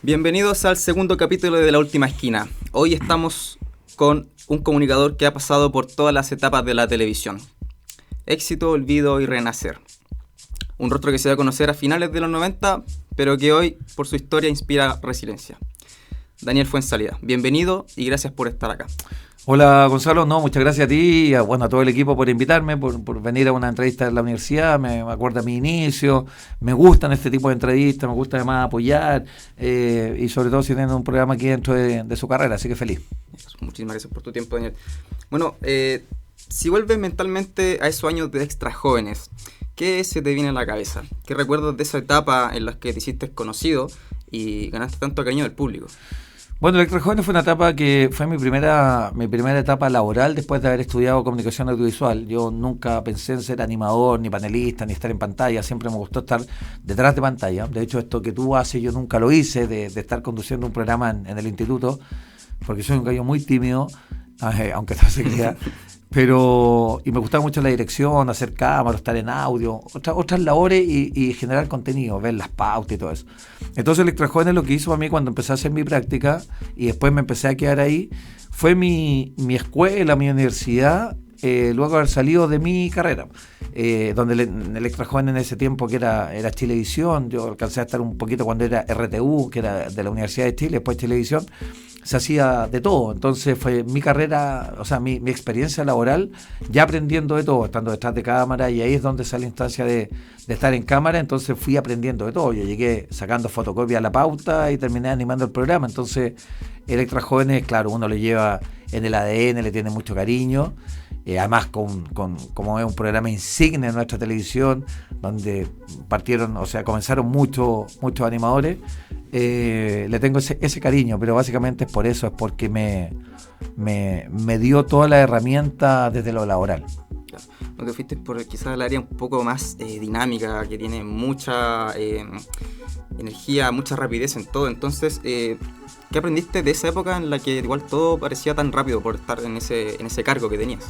Bienvenidos al segundo capítulo de La Última Esquina. Hoy estamos con un comunicador que ha pasado por todas las etapas de la televisión. Éxito, olvido y renacer. Un rostro que se da a conocer a finales de los 90, pero que hoy, por su historia, inspira resiliencia. Daniel Fuenzalida, bienvenido y gracias por estar acá. Hola Gonzalo, muchas gracias a ti y a todo el equipo por invitarme, por venir a una entrevista en la universidad. Me acuerda mi inicio, me gustan este tipo de entrevistas, me gusta además apoyar y sobre todo si tienen un programa aquí dentro de su carrera, así que feliz. Muchísimas gracias por tu tiempo, Daniel. Bueno, si vuelves mentalmente a esos años de extra jóvenes, ¿qué se te viene a la cabeza? ¿Qué recuerdas de esa etapa en la que te hiciste conocido y ganaste tanto cariño del público? Bueno, Extra Jóvenes fue una etapa que fue mi primera etapa laboral después de haber estudiado comunicación audiovisual. Yo nunca pensé en ser animador, ni panelista, ni estar en pantalla. Siempre me gustó estar detrás de pantalla. De hecho, esto que tú haces yo nunca lo hice, de estar conduciendo un programa en el instituto, porque soy un gallo muy tímido, aunque no se crea. Y me gustaba mucho la dirección, hacer cámaras, estar en audio, otras labores y generar contenido, ver las pautas y todo eso. Entonces el Extra Jóvenes lo que hizo a mí cuando empecé a hacer mi práctica y después me empecé a quedar ahí, fue mi escuela, mi universidad, luego de haber salido de mi carrera, donde el Extra Joven en ese tiempo que era Chilevisión, yo alcancé a estar un poquito cuando era RTU, que era de la Universidad de Chile, después Chilevisión, se hacía de todo. Entonces fue mi carrera, o sea, mi experiencia laboral, ya aprendiendo de todo, estando detrás de cámara, y ahí es donde sale la instancia de estar en cámara. Entonces fui aprendiendo de todo. Yo llegué sacando fotocopias a la pauta y terminé animando el programa. Entonces el Extra Jóvenes, claro, uno lo lleva en el ADN, le tiene mucho cariño. Además como es un programa insigne en nuestra televisión, donde comenzaron muchos animadores, le tengo ese cariño, pero básicamente es por eso, es porque me dio toda la herramienta desde lo laboral. No te fuiste por quizás el área un poco más dinámica, que tiene mucha energía, mucha rapidez en todo. Entonces, ¿qué aprendiste de esa época en la que igual todo parecía tan rápido por estar en ese cargo que tenías?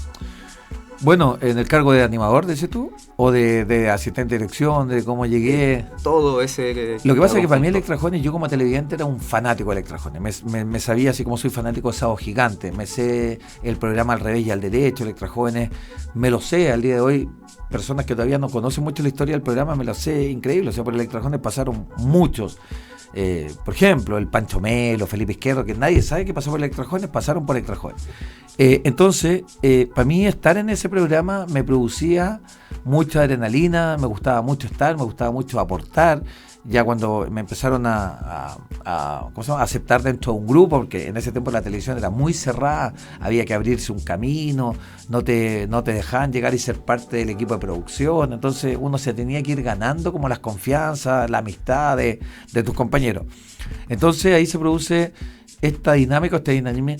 Bueno, en el cargo de animador, dices tú, o de asistente de dirección, de cómo llegué. Todo ese. Lo que pasa es que para mí el Extra Jóvenes, yo como televidente era un fanático del Extra Jóvenes. Me sabía, así como soy fanático de Sábado Gigante, me sé el programa Al Revés y Al Derecho, el Extra Jóvenes, me lo sé al día de hoy. Personas que todavía no conocen mucho la historia del programa, me lo sé increíble. O sea, por el Extra Jóvenes pasaron muchos. Por ejemplo, el Pancho Melo, Felipe Izquierdo, que nadie sabe que pasó por el Extra Jóvenes, pasaron por Extra Jóvenes. Entonces, para mí estar en ese programa me producía mucha adrenalina, me gustaba mucho estar, me gustaba mucho aportar. Ya cuando me empezaron a aceptar dentro de un grupo, porque en ese tiempo la televisión era muy cerrada, había que abrirse un camino, no te dejaban llegar y ser parte del equipo de producción. Entonces uno se tenía que ir ganando como las confianzas, la amistad de tus compañeros. Entonces ahí se produce esta dinámica, este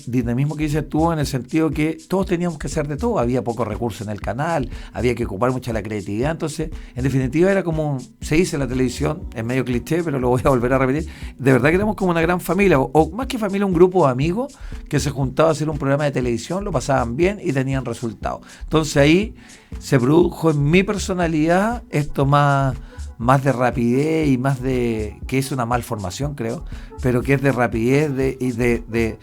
dinamismo que dices tú, en el sentido que todos teníamos que hacer de todo, había pocos recursos en el canal, había que ocupar mucha la creatividad. Entonces, en definitiva, era como se dice en la televisión, es medio cliché, pero lo voy a volver a repetir, de verdad que éramos como una gran familia, o más que familia, un grupo de amigos que se juntaba a hacer un programa de televisión, lo pasaban bien y tenían resultados. Entonces ahí se produjo en mi personalidad esto más de rapidez y más de, que es una malformación creo, pero que es de rapidez y de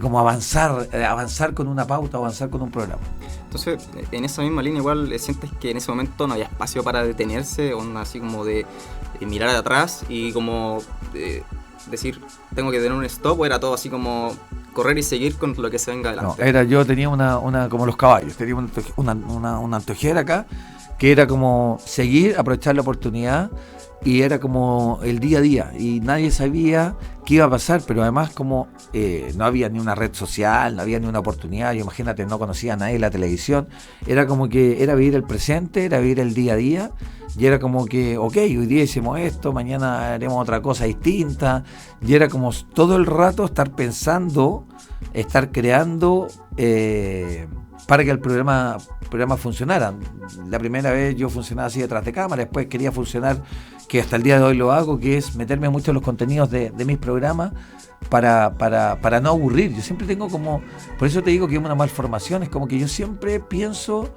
como avanzar con una pauta, avanzar con un programa. Entonces, en esa misma línea igual sientes que en ese momento no había espacio para detenerse, o así como de mirar atrás y como decir, tengo que tener un stop, o era todo así como correr y seguir con lo que se venga adelante? No, yo tenía una como los caballos, tenía una antojera acá, que era como seguir, aprovechar la oportunidad, y era como el día a día, y nadie sabía qué iba a pasar, pero además como no había ni una red social, no había ni una oportunidad, yo imagínate, no conocía a nadie en la televisión, era como que era vivir el presente, era vivir el día a día, y era como que, ok, hoy día hicimos esto, mañana haremos otra cosa distinta, y era como todo el rato estar pensando, estar creando, para que el programa funcionara. La primera vez yo funcionaba así detrás de cámara, después quería funcionar, que hasta el día de hoy lo hago, que es meterme mucho en los contenidos de mis programas para no aburrir. Yo siempre tengo como, por eso te digo que es una malformación, es como que yo siempre pienso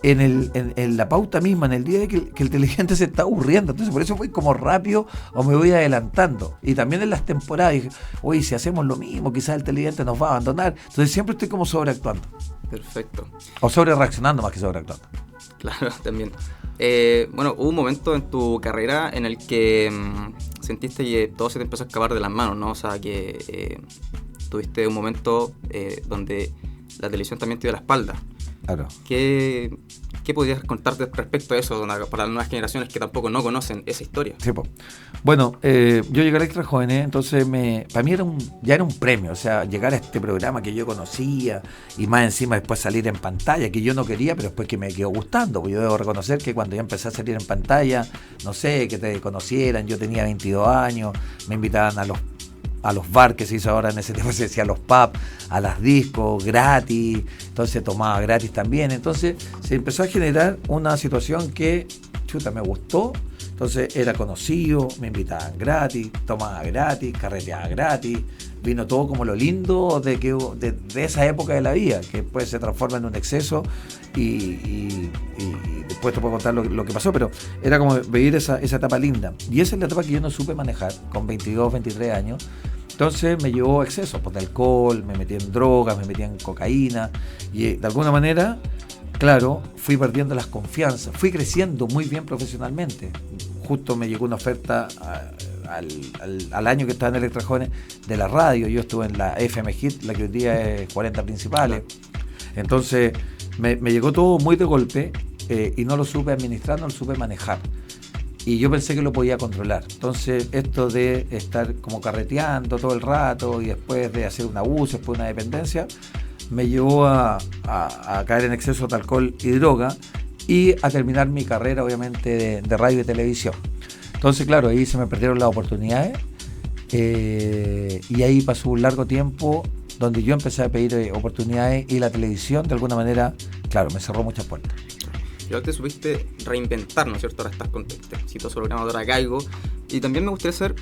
en la pauta misma, en el día de que el televidente se está aburriendo. Entonces por eso voy como rápido o me voy adelantando. Y también en las temporadas dije, oye, si hacemos lo mismo, quizás el televidente nos va a abandonar. Entonces siempre estoy como sobreactuando. Perfecto. O sobre reaccionando más que sobreactuando. Claro, también. Bueno, hubo un momento en tu carrera en el que sentiste que todo se te empezó a escapar de las manos, ¿no? O sea, que tuviste un momento donde la televisión también te dio la espalda. Claro. ¿Qué podrías contarte respecto a eso para las nuevas generaciones que tampoco no conocen esa historia? Sí, po. Bueno, yo llegué a Extra Jóvenes, entonces para mí ya era un premio, o sea, llegar a este programa que yo conocía y más encima después salir en pantalla, que yo no quería, pero después que me quedó gustando, porque yo debo reconocer que cuando yo empecé a salir en pantalla, no sé, que te conocieran, yo tenía 22 años, me invitaban a los bar que se hizo ahora en ese tiempo, se decía a los pubs, a las discos, gratis, entonces tomaba gratis también, entonces se empezó a generar una situación que, chuta, me gustó, entonces era conocido, me invitaban gratis, tomaba gratis, carreteaba gratis, vino todo como lo lindo de esa época de la vida, que después se transforma en un exceso y después te puedo contar lo que pasó, pero era como vivir esa etapa linda. Y esa es la etapa que yo no supe manejar con 22, 23 años. Entonces me llevó a excesos pues, de alcohol, me metí en drogas, me metí en cocaína y de alguna manera, claro, fui perdiendo las confianzas, fui creciendo muy bien profesionalmente. Justo me llegó una oferta al año que estaba en Extra Jóvenes de la radio, yo estuve en la FM Hit, la que hoy día es 40 principales. Entonces me llegó todo muy de golpe y no lo supe administrar, no lo supe manejar. Y yo pensé que lo podía controlar. Entonces esto de estar como carreteando todo el rato y después de hacer un abuso, después una dependencia, me llevó a caer en exceso de alcohol y droga y a terminar mi carrera obviamente de radio y televisión. Entonces claro, ahí se me perdieron las oportunidades y ahí pasó un largo tiempo donde yo empecé a pedir oportunidades y la televisión de alguna manera, claro, me cerró muchas puertas. Pero te supiste reinventar, ¿no es cierto? Ahora estás con este exitoso programa de Hora Caigo. Y también me gustaría saber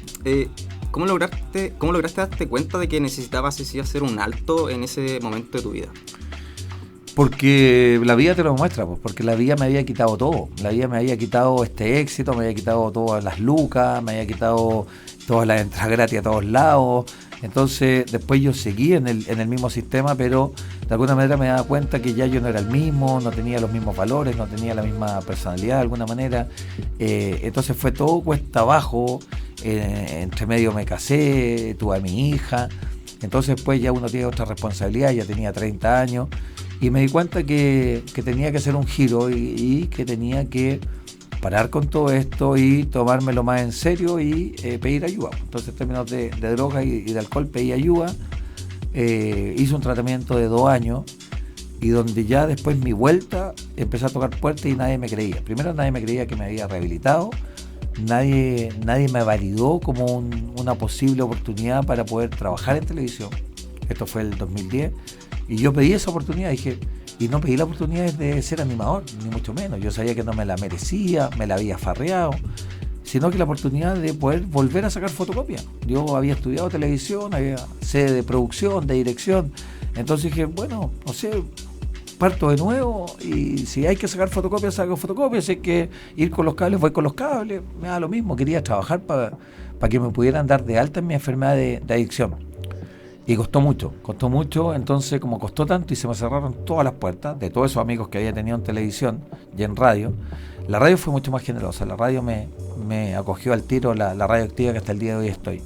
¿cómo lograste darte cuenta de que necesitabas hacer un alto en ese momento de tu vida? Porque la vida te lo muestra, pues, porque la vida me había quitado todo. La vida me había quitado este éxito, me había quitado todas las lucas, me había quitado todas las entradas gratis a todos lados. Entonces después yo seguí en el mismo sistema, pero de alguna manera me daba cuenta que ya yo no era el mismo, no tenía los mismos valores, no tenía la misma personalidad de alguna manera. Entonces fue todo cuesta abajo, entre medio me casé, tuve a mi hija, entonces después ya uno tiene otra responsabilidad, ya tenía 30 años y me di cuenta que tenía que hacer un giro y que tenía que parar con todo esto y tomármelo más en serio y pedir ayuda. Entonces en términos de droga y de alcohol pedí ayuda, hice un tratamiento de 2 años y donde ya después mi vuelta empecé a tocar puertas y nadie me creía. Primero nadie me creía que me había rehabilitado, nadie me validó como una posible oportunidad para poder trabajar en televisión. Esto fue el 2010 y yo pedí esa oportunidad, dije, y no pedí la oportunidad de ser animador, ni mucho menos. Yo sabía que no me la merecía, me la había farreado, sino que la oportunidad de poder volver a sacar fotocopias. Yo había estudiado televisión, había sede de producción, de dirección. Entonces dije, bueno, no sé, parto de nuevo y si hay que sacar fotocopias, saco fotocopias. Si hay que ir con los cables, voy con los cables. Me da lo mismo, quería trabajar para que me pudieran dar de alta en mi enfermedad de adicción. Y costó mucho, entonces como costó tanto y se me cerraron todas las puertas de todos esos amigos que había tenido en televisión y en radio, la radio fue mucho más generosa, la radio me acogió al tiro, la radio activa que hasta el día de hoy estoy.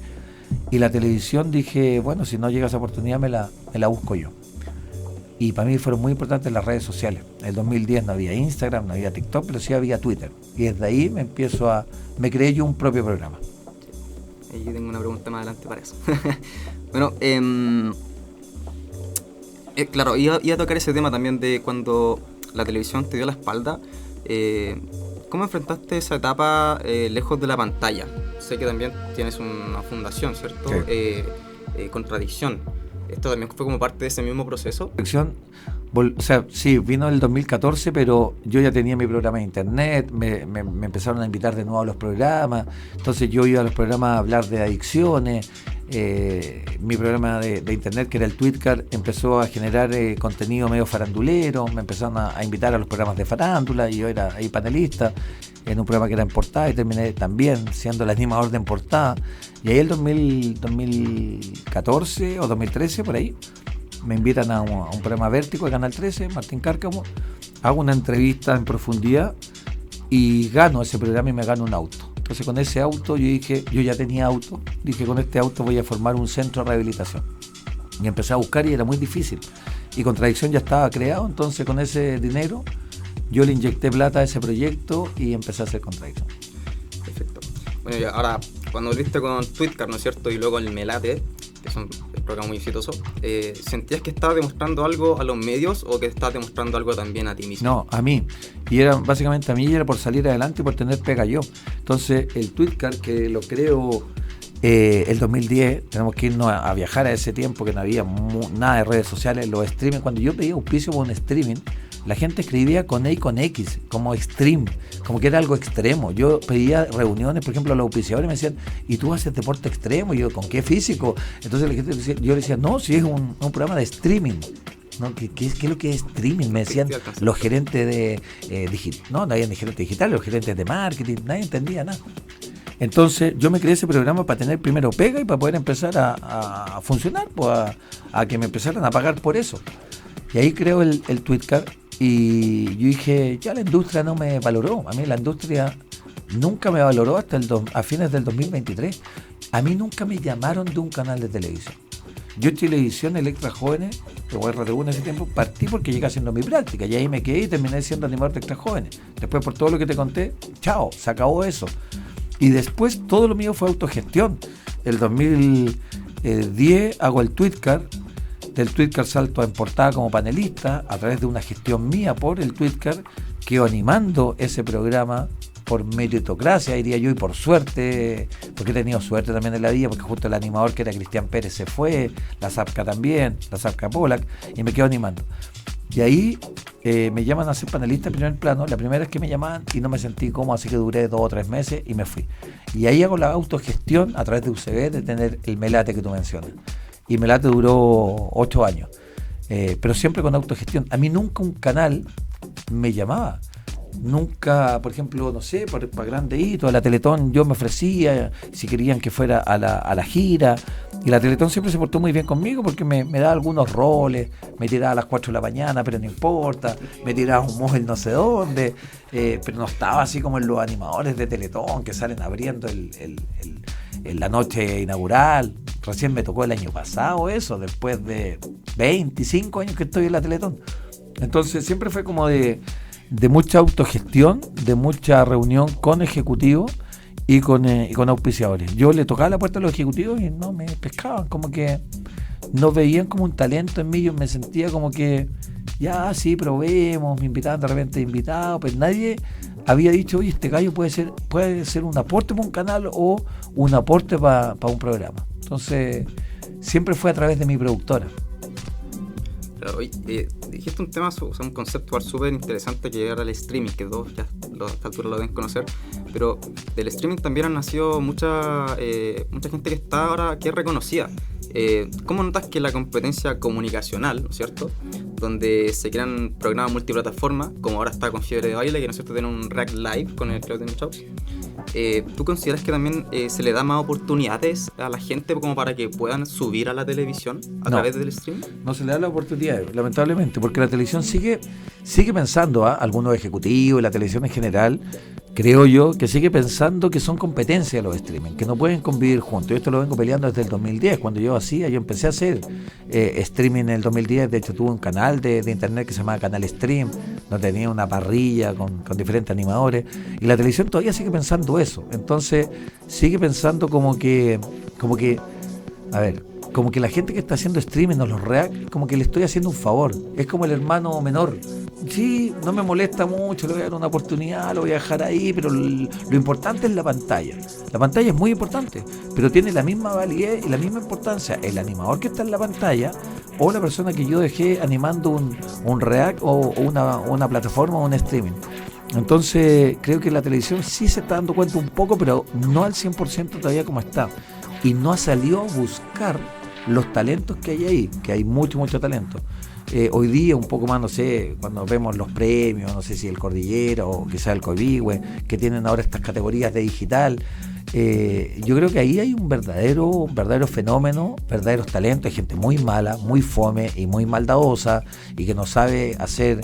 Y la televisión dije, bueno, si no llega esa oportunidad me la busco yo. Y para mí fueron muy importantes las redes sociales. En el 2010 no había Instagram, no había TikTok, pero sí había Twitter. Y desde ahí me creé yo un propio programa. Yo tengo una pregunta más adelante para eso. Bueno, claro, iba a tocar ese tema también de cuando la televisión te dio la espalda. ¿Cómo enfrentaste esa etapa lejos de la pantalla? Sé que también tienes una fundación, ¿cierto? Sí. Contradicción. ¿Esto también fue como parte de ese mismo proceso? O sea, sí, vino el 2014, pero yo ya tenía mi programa de internet, me empezaron a invitar de nuevo a los programas, entonces yo iba a los programas a hablar de adicciones, mi programa de internet, que era el Tweetcar, empezó a generar contenido medio farandulero, me empezaron a invitar a los programas de farándula y yo era ahí panelista en un programa que era en portada y terminé también siendo el animador de en portada. Y ahí el 2014 o 2013, por ahí, me invitan a un programa Vértigo de Canal 13, Martín Cárcamo, hago una entrevista en profundidad y gano ese programa y me gano un auto. Entonces con ese auto yo dije, yo ya tenía auto, dije con este auto voy a formar un centro de rehabilitación. Y empecé a buscar y era muy difícil. Y Contradicción ya estaba creado, entonces con ese dinero yo le inyecté plata a ese proyecto y empecé a hacer Contradicción. Perfecto. Bueno, y ahora, cuando volviste con Tweetcar, ¿no es cierto? Y luego el Melate, que es un programa muy exitoso, ¿sentías que estabas demostrando algo a los medios o que estabas demostrando algo también a ti mismo? No, a mí. Y era básicamente a mí, era por salir adelante y por tener pega yo. Entonces, el Tweetcar, que lo creo el 2010, tenemos que irnos a viajar a ese tiempo que no había nada de redes sociales, los streaming. Cuando yo pedía auspicio por un streaming, la gente escribía con E y con X, como extreme, como que era algo extremo. Yo pedía reuniones, por ejemplo, los auspiciadores me decían, ¿y tú haces deporte extremo? Y yo, ¿con qué físico? Entonces la gente decía, yo le decía, no, si es un programa de streaming. ¿No? ¿Qué es lo que es streaming? Me decían los gerentes de no había ni gerentes digitales, los gerentes de marketing, nadie entendía nada. Entonces yo me creé ese programa para tener primero pega y para poder empezar a funcionar, pues a que me empezaran a pagar por eso. Y ahí creo el Tweetcar y yo dije, ya la industria no me valoró. A mí la industria nunca me valoró hasta a fines del 2023. A mí nunca me llamaron de un canal de televisión. Yo en Televisión Electra Jóvenes, que voy a RTV en ese tiempo, partí porque llegué haciendo mi práctica y ahí me quedé y terminé siendo animador de Extra Jóvenes. Después, por todo lo que te conté, chao, se acabó eso. Y después todo lo mío fue autogestión. El 2010 hago el Tweetcar, del Tweetcar salto en portada como panelista, a través de una gestión mía por el Tweetcar, quedo animando ese programa por meritocracia, diría yo, y por suerte, porque he tenido suerte también en la vida, porque justo el animador que era Cristian Pérez se fue, la Zapka también, la Zapka Polak, y me quedo animando. Y ahí me llaman a ser panelista en primer plano, la primera vez que me llamaban y no me sentí cómodo, así que duré 2 o 3 meses y me fui. Y ahí hago la autogestión a través de UCB de tener el Melate que tú mencionas. Y Melate duró 8 años, pero siempre con autogestión. A mí nunca un canal me llamaba. Nunca, por ejemplo, no sé, para Grande Hito, a la Teletón yo me ofrecía si querían que fuera a la gira, y la Teletón siempre se portó muy bien conmigo porque me daba algunos roles, me tiraba a las 4 de la mañana, pero no importa, me tiraba un móvil no sé dónde, pero no estaba así como en los animadores de Teletón que salen abriendo la noche inaugural. Recién me tocó el año pasado eso, después de 25 años que estoy en la Teletón. Entonces siempre fue como de mucha autogestión, de mucha reunión con ejecutivos y con auspiciadores. Yo le tocaba la puerta a los ejecutivos y no me pescaban, como que no veían como un talento en mí. Yo me sentía como que ya sí, probemos, me invitaban de repente invitados, pero nadie había dicho, oye, este gallo puede ser un aporte para un canal o un aporte para un programa. Entonces siempre fue a través de mi productora. Hoy dijiste un tema, un concepto súper interesante que era el streaming, que todos ya a esta altura lo deben conocer, pero del streaming también han nacido mucha gente que está ahora, que es reconocida. ¿Cómo notas que la competencia comunicacional, ¿no es cierto?, donde se crean programas multiplataformas, como ahora está con Fiebre de Baile, que, ¿no es cierto?, tiene un React Live con el Claudio Chaus, ¿tú consideras que también se le da más oportunidades a la gente como para que puedan subir a la televisión a través del streaming? No se le da la oportunidad, lamentablemente, porque la televisión sigue pensando, algunos ejecutivos, la televisión en general, creo yo, que sigue pensando que son competencias los streaming, que no pueden convivir juntos. Yo esto lo vengo peleando desde el 2010, cuando yo empecé a hacer streaming en el 2010. De hecho tuve un canal de internet que se llamaba Canal Stream, donde tenía una parrilla con diferentes animadores, y la televisión todavía sigue pensando eso. Entonces sigue pensando como que la gente que está haciendo streaming o los React, como que le estoy haciendo un favor. Es como el hermano menor. Sí, no me molesta mucho, le voy a dar una oportunidad, lo voy a dejar ahí, pero lo importante es la pantalla. La pantalla es muy importante, pero tiene la misma validez y la misma importancia el animador que está en la pantalla o la persona que yo dejé animando un React o una plataforma o un streaming. Entonces creo que la televisión sí se está dando cuenta un poco, pero no al 100% todavía como está. y no ha salido a buscar los talentos que hay ahí, que hay mucho, mucho talento. Hoy día un poco más, no sé, cuando vemos los premios, no sé si el Cordillera o quizá el Covigüe, que tienen ahora estas categorías de digital, yo creo que ahí hay un verdadero fenómeno, verdaderos talentos. Hay gente muy mala, muy fome y muy maldadosa y que no sabe hacer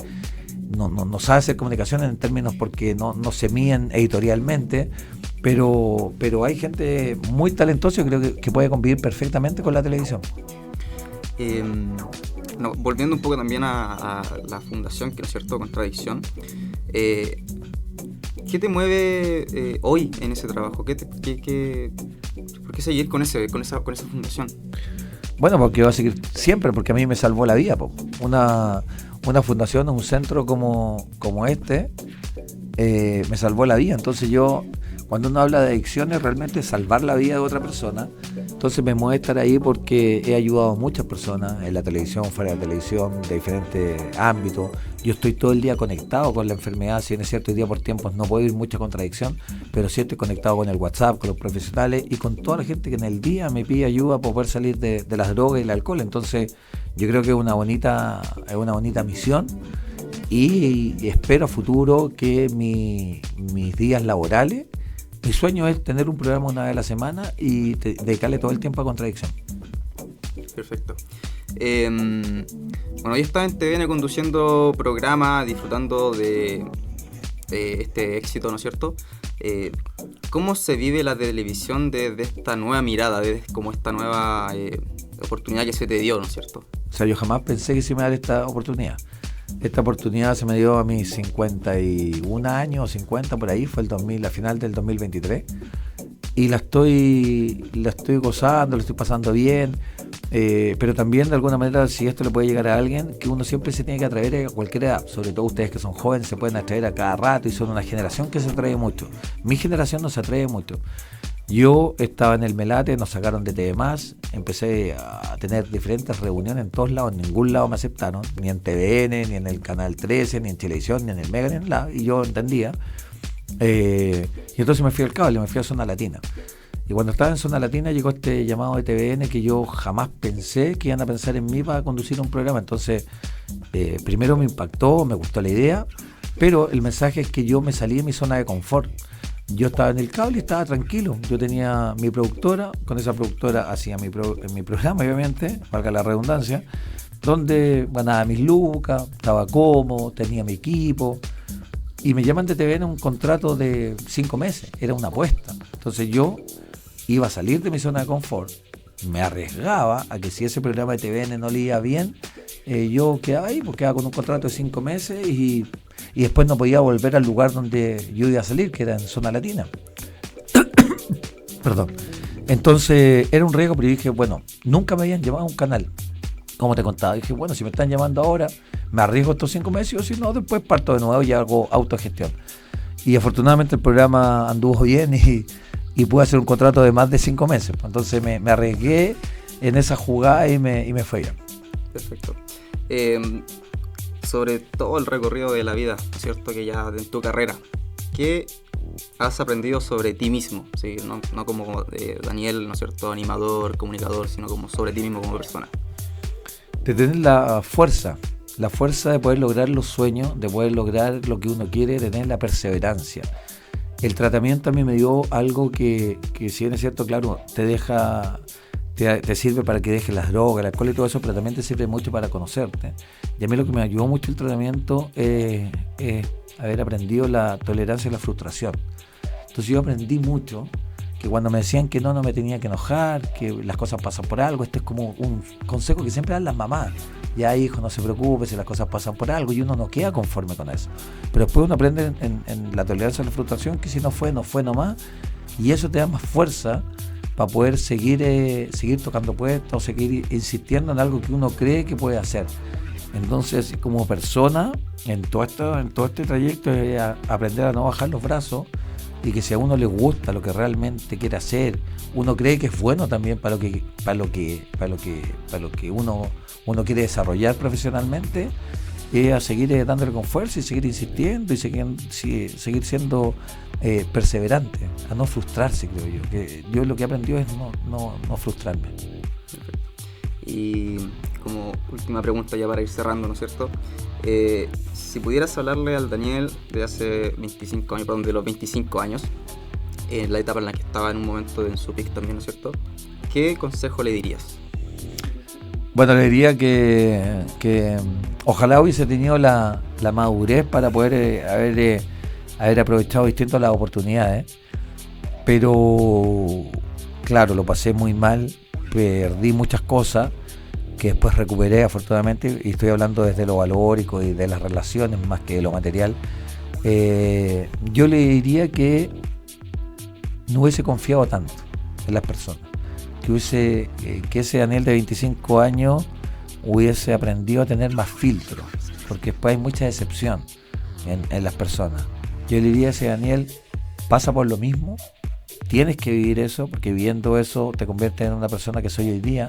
comunicación en términos porque no se miden editorialmente, pero hay gente muy talentosa y creo que puede convivir perfectamente con la televisión. Volviendo un poco también a la fundación, que no es cierto, Contradicción, ¿qué te mueve hoy en ese trabajo? ¿Por qué seguir con esa fundación? Bueno, porque va a seguir siempre, porque a mí me salvó la vida, po. Una fundación, un centro como este, me salvó la vida. Entonces yo, cuando uno habla de adicciones, realmente es salvar la vida de otra persona. Entonces me mueve estar ahí porque he ayudado a muchas personas en la televisión, fuera de la televisión, de diferentes ámbitos. Yo estoy todo el día conectado con la enfermedad, si bien es cierto, hoy día por tiempos no puedo ir mucha contradicción, pero sí estoy conectado con el WhatsApp, con los profesionales y con toda la gente que en el día me pide ayuda para poder salir de las drogas y el alcohol. Entonces yo creo que es una bonita misión y espero a futuro que mis días laborales, mi sueño es tener un programa una vez a la semana y dedicarle todo el tiempo a Contradicción. Perfecto. Hoy estaba en TVN conduciendo programa, disfrutando de este éxito, ¿no es cierto? ¿Cómo se vive la televisión desde esta nueva mirada, desde como esta nueva oportunidad que se te dio, ¿no es cierto? O sea, yo jamás pensé que se me diera esta oportunidad. Esta oportunidad se me dio a mis 51 años, 50 por ahí, fue la final del 2023. Y la estoy gozando, la estoy pasando bien, pero también de alguna manera, si esto le puede llegar a alguien, que uno siempre se tiene que atrever a cualquier edad, sobre todo ustedes que son jóvenes se pueden atrever a cada rato y son una generación que se atreve mucho. Mi generación no se atreve mucho. Yo estaba en el Melate, nos sacaron de TV+, empecé a tener diferentes reuniones en todos lados, en ningún lado me aceptaron, ni en TVN, ni en el Canal 13, ni en Televisión, ni en el Mega, ni en la, y yo entendía. Y entonces me fui al cable, me fui a Zona Latina. Y cuando estaba en Zona Latina llegó este llamado de TVN que yo jamás pensé que iban a pensar en mí para conducir un programa. Entonces, primero me impactó, me gustó la idea, pero el mensaje es que yo me salí de mi zona de confort. Yo estaba en el cable y estaba tranquilo. Yo tenía mi productora, con esa productora hacía mi programa, obviamente, valga la redundancia, donde ganaba mis lucas, estaba cómodo, tenía mi equipo. Y me llaman de TVN un contrato de 5 meses, era una apuesta. Entonces yo iba a salir de mi zona de confort, me arriesgaba a que si ese programa de TVN no le iba bien, yo quedaba ahí, porque quedaba con un contrato de 5 meses y después no podía volver al lugar donde yo iba a salir, que era en Zona Latina. Perdón. Entonces era un riesgo, pero dije, bueno, nunca me habían llamado a un canal, como te contaba. Dije, bueno, si me están llamando ahora, me arriesgo estos 5 meses, o si no, después parto de nuevo y hago autogestión. Y afortunadamente el programa anduvo bien y pude hacer un contrato de más de 5 meses. Entonces me arriesgué en esa jugada y me fue bien. Perfecto. Sobre todo el recorrido de la vida, ¿cierto? Que ya en tu carrera, ¿qué has aprendido sobre ti mismo? ¿Sí? No como Daniel, ¿no es cierto?, animador, comunicador, sino como sobre ti mismo como persona. De tener la fuerza de poder lograr los sueños, de poder lograr lo que uno quiere, de tener la perseverancia. El tratamiento a mí me dio algo que si bien es cierto, claro, te sirve para que dejes las drogas, el alcohol y todo eso, pero también te sirve mucho para conocerte. Y a mí lo que me ayudó mucho el tratamiento es haber aprendido la tolerancia y la frustración. Entonces yo aprendí mucho que cuando me decían que no me tenía que enojar, que las cosas pasan por algo. Este es como un consejo que siempre dan las mamás. Ya, hijo, no se preocupe si las cosas pasan por algo, y uno no queda conforme con eso. Pero después uno aprende en la tolerancia a la frustración que si no fue nomás, y eso te da más fuerza para poder seguir tocando puestos, seguir insistiendo en algo que uno cree que puede hacer. Entonces, como persona, en todo este trayecto es aprender a no bajar los brazos, y que si a uno le gusta lo que realmente quiere hacer, uno cree que es bueno también para lo que uno quiere desarrollar profesionalmente, es a seguir dándole con fuerza y seguir insistiendo y seguir siendo perseverante, a no frustrarse, creo yo. Que yo lo que he aprendido es no frustrarme. Perfecto. Y como última pregunta ya para ir cerrando, ¿no es cierto? Si pudieras hablarle al Daniel de hace 25 años, perdón, de los 25 años, en la etapa en la que estaba en un momento en su pick también, ¿no es cierto? ¿Qué consejo le dirías? Bueno, le diría que ojalá hubiese tenido la madurez para poder haber aprovechado distintas las oportunidades, pero claro, lo pasé muy mal, perdí muchas cosas que después recuperé afortunadamente, y estoy hablando desde lo valórico y de las relaciones más que de lo material. Yo le diría que no hubiese confiado tanto en las personas, que ese Daniel de 25 años hubiese aprendido a tener más filtro, porque después hay mucha decepción en las personas. Yo le diría a ese Daniel, pasa por lo mismo, tienes que vivir eso, porque viviendo eso te convierte en una persona que soy hoy día,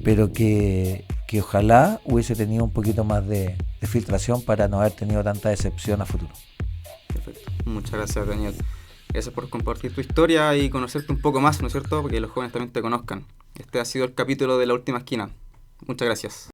pero que ojalá hubiese tenido un poquito más de filtración para no haber tenido tanta decepción a futuro. Perfecto. Muchas gracias, Daniel. Gracias por compartir tu historia y conocerte un poco más, ¿no es cierto? Porque los jóvenes también te conozcan. Este ha sido el capítulo de La Última Esquina. Muchas gracias.